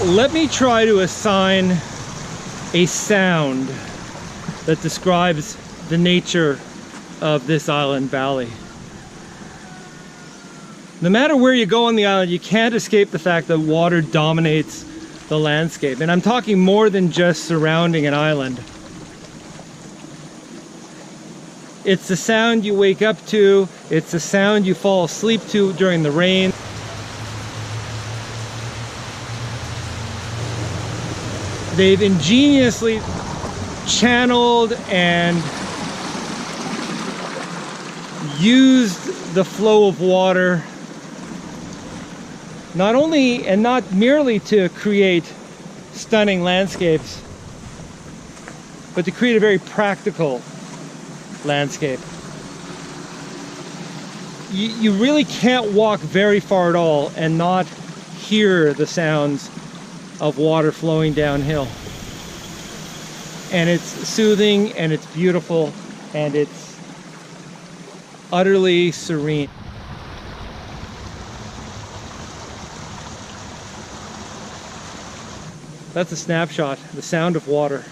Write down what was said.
Let me try to assign a sound that describes the nature of this island, Bali. No matter where you go on the island, you can't escape the fact that water dominates the landscape. And I'm talking more than just surrounding an island. It's the sound you wake up to, it's the sound you fall asleep to during the rain. They've ingeniously channeled and used the flow of water not only and not merely to create stunning landscapes, but to create a very practical landscape. You really can't walk very far at all and not hear the sounds of water flowing downhill. And it's soothing and it's beautiful and it's utterly serene. That's a snapshot, the sound of water.